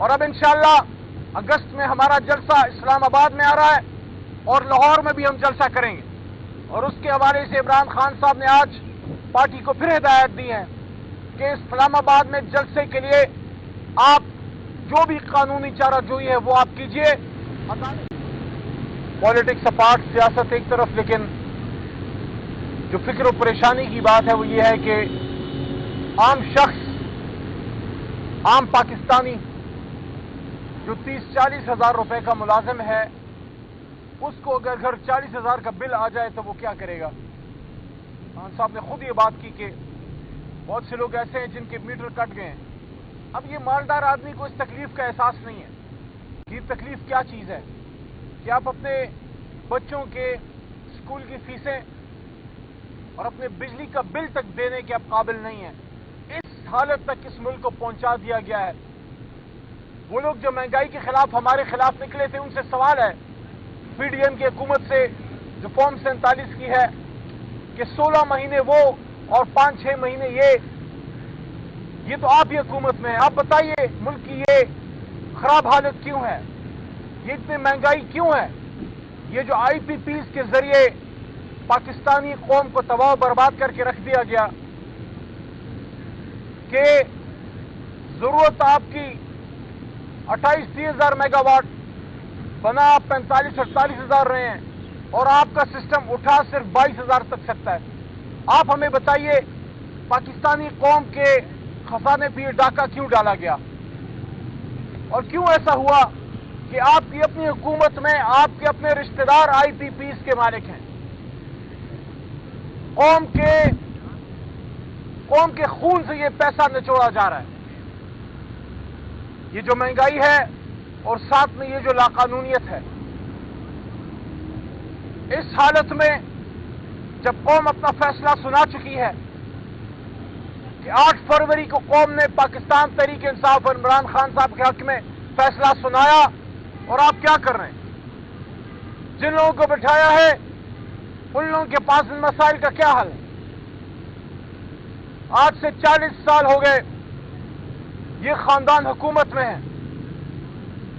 اور اب انشاءاللہ اگست میں ہمارا جلسہ اسلام آباد میں آ رہا ہے اور لاہور میں بھی ہم جلسہ کریں گے، اور اس کے حوالے سے عمران خان صاحب نے آج پارٹی کو پھر ہدایت دی ہے کہ اسلام آباد میں جلسے کے لیے آپ جو بھی قانونی چارہ جوئی ہے وہ آپ کیجئے۔ پالیٹکس اپارٹ، سیاست ایک طرف، لیکن جو فکر و پریشانی کی بات ہے وہ یہ ہے کہ عام شخص، عام پاکستانی جو 30-40 ہزار روپے کا ملازم ہے، اس کو اگر گھر 40 ہزار کا بل آ جائے تو وہ کیا کرے گا؟ خان صاحب نے خود یہ بات کی کہ بہت سے لوگ ایسے ہیں جن کے میٹر کٹ گئے ہیں۔ اب یہ مالدار آدمی کو اس تکلیف کا احساس نہیں ہے کہ یہ تکلیف کیا چیز ہے، کہ آپ اپنے بچوں کے اسکول کی فیسیں اور اپنے بجلی کا بل تک دینے کے آپ قابل نہیں ہیں۔ اس حالت تک اس ملک کو پہنچا دیا گیا ہے۔ وہ لوگ جو مہنگائی کے خلاف ہمارے خلاف نکلے تھے، ان سے سوال ہے پی ڈی ایم کی حکومت سے جو فارم 47 کی ہے کہ 16 مہینے وہ اور 5-6 مہینے یہ تو آپ ہی حکومت میں ہے، آپ بتائیے ملک کی یہ خراب حالت کیوں ہے، یہ اتنی مہنگائی کیوں ہے؟ یہ جو آئی پی پیز کے ذریعے پاکستانی قوم کو تباہ و برباد کر کے رکھ دیا گیا کہ ضرورت آپ کی 28-30 ہزار میگا واٹ، بنا آپ 45-48 ہزار رہے ہیں، اور آپ کا سسٹم اٹھا صرف 22 ہزار تک سکتا ہے۔ آپ ہمیں بتائیے پاکستانی قوم کے خزانے پہ یہ ڈاکہ کیوں ڈالا گیا، اور کیوں ایسا ہوا کہ آپ کی اپنی حکومت میں آپ کے اپنے رشتہ دار آئی پی پیز کے مالک ہیں؟ قوم کے خون سے یہ پیسہ نچوڑا جا رہا ہے۔ یہ جو مہنگائی ہے اور ساتھ میں یہ جو لاقانونیت ہے، اس حالت میں جب قوم اپنا فیصلہ سنا چکی ہے کہ 8 فروری کو قوم نے پاکستان تحریک انصاف اور عمران خان صاحب کے حق میں فیصلہ سنایا، اور آپ کیا کر رہے ہیں؟ جن لوگوں کو بٹھایا ہے ان لوگوں کے پاس ان مسائل کا کیا حل ہے؟ آج سے 40 سال ہو گئے یہ خاندان حکومت میں ہے۔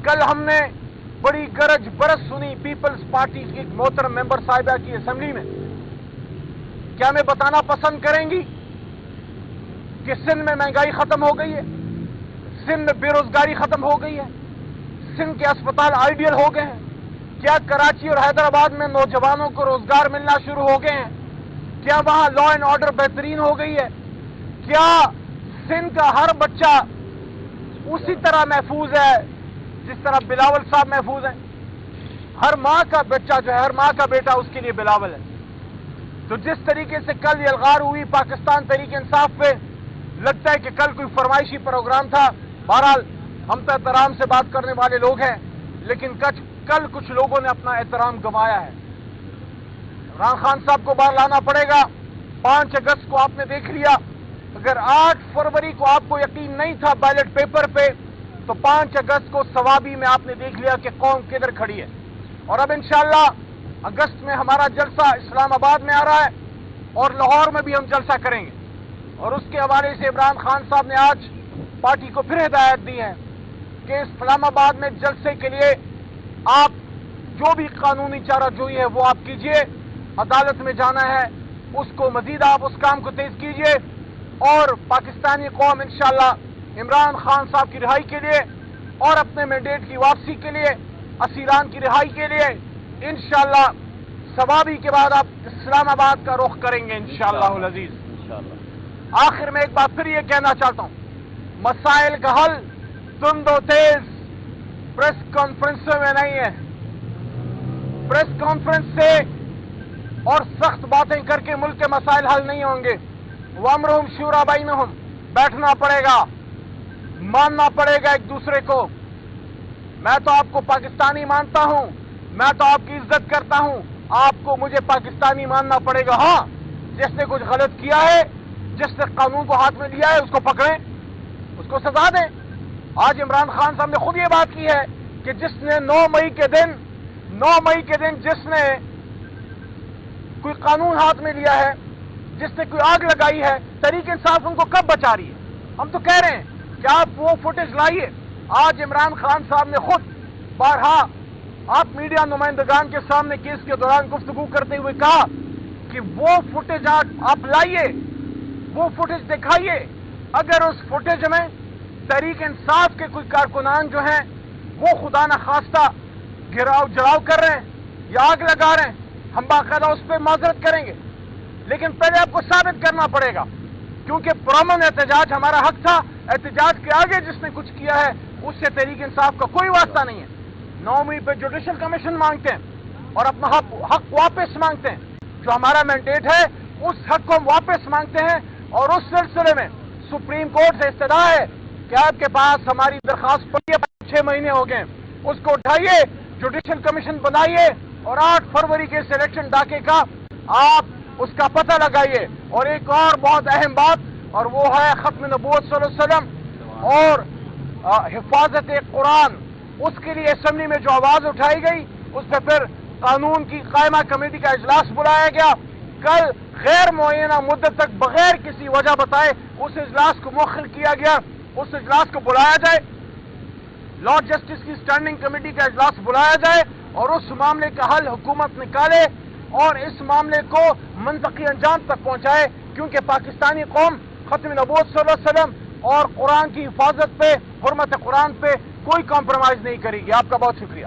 کل ہم نے بڑی گرج برس سنی پیپلز پارٹی کی ایک محترم ممبر صاحبہ کی اسمبلی میں، کیا ہمیں بتانا پسند کریں گی کہ سندھ میں مہنگائی ختم ہو گئی ہے، سندھ میں بے روزگاری ختم ہو گئی ہے، سندھ کے اسپتال آئیڈیل ہو گئے ہیں؟ کیا کراچی اور حیدرآباد میں نوجوانوں کو روزگار ملنا شروع ہو گئے ہیں؟ کیا وہاں لا اینڈ آرڈر بہترین ہو گئی ہے؟ کیا سندھ کا ہر بچہ اسی طرح محفوظ ہے جس طرح بلاول صاحب محفوظ ہیں؟ ہر ماں کا بچہ جو ہے، ہر ماں کا بیٹا اس کے لیے بلاول ہے۔ تو جس طریقے سے کل یہ الغار ہوئی پاکستان تحریک انصاف پہ، لگتا ہے کہ کل کوئی فرمائشی پروگرام تھا۔ بہرحال ہم تو احترام سے بات کرنے والے لوگ ہیں، لیکن کل کچھ لوگوں نے اپنا احترام گنوایا ہے۔ عمران خان صاحب کو باہر لانا پڑے گا۔ 5 اگست کو آپ نے دیکھ لیا، اگر 8 فروری کو آپ کو یقین نہیں تھا بیلٹ پیپر پہ، تو 5 اگست کو ثوابی میں آپ نے دیکھ لیا کہ قوم کدھر کھڑی ہے۔ اور اب انشاءاللہ اگست میں ہمارا جلسہ اسلام آباد میں آ رہا ہے اور لاہور میں بھی ہم جلسہ کریں گے، اور اس کے حوالے سے عمران خان صاحب نے آج پارٹی کو پھر ہدایت دی ہے کہ اسلام آباد میں جلسے کے لیے آپ جو بھی قانونی چارہ جوئی ہے وہ آپ کیجئے، عدالت میں جانا ہے اس کو مزید آپ اس کام کو تیز کیجئے، اور پاکستانی قوم انشاءاللہ عمران خان صاحب کی رہائی کے لیے اور اپنے مینڈیٹ کی واپسی کے لیے، اسیران کی رہائی کے لیے انشاءاللہ ثوابی کے بعد آپ اسلام آباد کا رخ کریں گے انشاءاللہ العزیز۔ آخر میں ایک بات پھر یہ کہنا چاہتا ہوں، مسائل کا حل تند و تیز پریس کانفرنسوں میں نہیں ہے۔ پریس کانفرنس سے اور سخت باتیں کر کے ملک کے مسائل حل نہیں ہوں گے۔ وَأَمْرُهُمْ شُورَىٰ بَيْنَهُمْ، بیٹھنا پڑے گا، ماننا پڑے گا ایک دوسرے کو۔ میں تو آپ کو پاکستانی مانتا ہوں، میں تو آپ کی عزت کرتا ہوں، آپ کو مجھے پاکستانی ماننا پڑے گا۔ ہاں، جس نے کچھ غلط کیا ہے، جس نے قانون کو ہاتھ میں لیا ہے، اس کو پکڑیں، اس کو سزا دیں۔ آج عمران خان صاحب نے خود یہ بات کی ہے کہ جس نے 9 مئی کے دن جس نے کوئی قانون ہاتھ میں لیا ہے، جس نے کوئی آگ لگائی ہے، تحریک انصاف ان کو کب بچا رہی ہے؟ ہم تو کہہ رہے ہیں کہ آپ وہ فوٹیج لائیے، آج عمران خان صاحب نے خود بارہا آپ میڈیا نمائندگان کے سامنے کیس کے دوران گفتگو کرتے ہوئے کہا کہ وہ فوٹیج آپ لائیے، وہ فوٹیج دکھائیے، اگر اس فوٹیج میں تحریک انصاف کے کوئی کارکنان جو ہیں وہ خدا نخواستہ گراؤ جڑاؤ کر رہے ہیں یا آگ لگا رہے ہیں، ہم باقاعدہ اس پہ معذرت کریں گے، لیکن پہلے آپ کو ثابت کرنا پڑے گا، کیونکہ پرامن احتجاج ہمارا حق تھا۔ احتجاج کے آگے جس نے کچھ کیا ہے اس سے تحریک انصاف کا کوئی واسطہ نہیں ہے۔ 9 مئی پہ جوڈیشل کمیشن مانگتے ہیں اور اپنا حق واپس مانگتے ہیں، جو ہمارا مینڈیٹ ہے اس حق کو ہم واپس مانگتے ہیں، اور اس سلسلے میں سپریم کورٹ سے استدعا ہے کہ آپ کے پاس ہماری درخواست پڑی ہے، 6 مہینے ہو گئے، اس کو اٹھائیے، جوڈیشل کمیشن بنائیے، اور 8 فروری کے سلیکشن ڈاکے کا آپ اس کا پتہ لگائیے۔ اور ایک اور بہت اہم بات، اور وہ ہے ختم نبوت صلی اللہ علیہ وسلم اور حفاظت قرآن، اس کے لیے اسمبلی میں جو آواز اٹھائی گئی، اس سے پھر قانون کی قائمہ کمیٹی کا اجلاس بلایا گیا۔ کل غیر معینہ مدت تک بغیر کسی وجہ بتائے اس اجلاس کو مؤخر کیا گیا، اس اجلاس کو بلایا جائے، لارڈ جسٹس کی اسٹینڈنگ کمیٹی کا اجلاس بلایا جائے اور اس معاملے کا حل حکومت نکالے اور اس معاملے کو منطقی انجام تک پہنچائے، کیونکہ پاکستانی قوم ختم نبوت صلی اللہ علیہ وسلم اور قرآن کی حفاظت پہ، حرمت قرآن پہ کوئی کمپرومائز نہیں کرے گی۔ آپ کا بہت شکریہ۔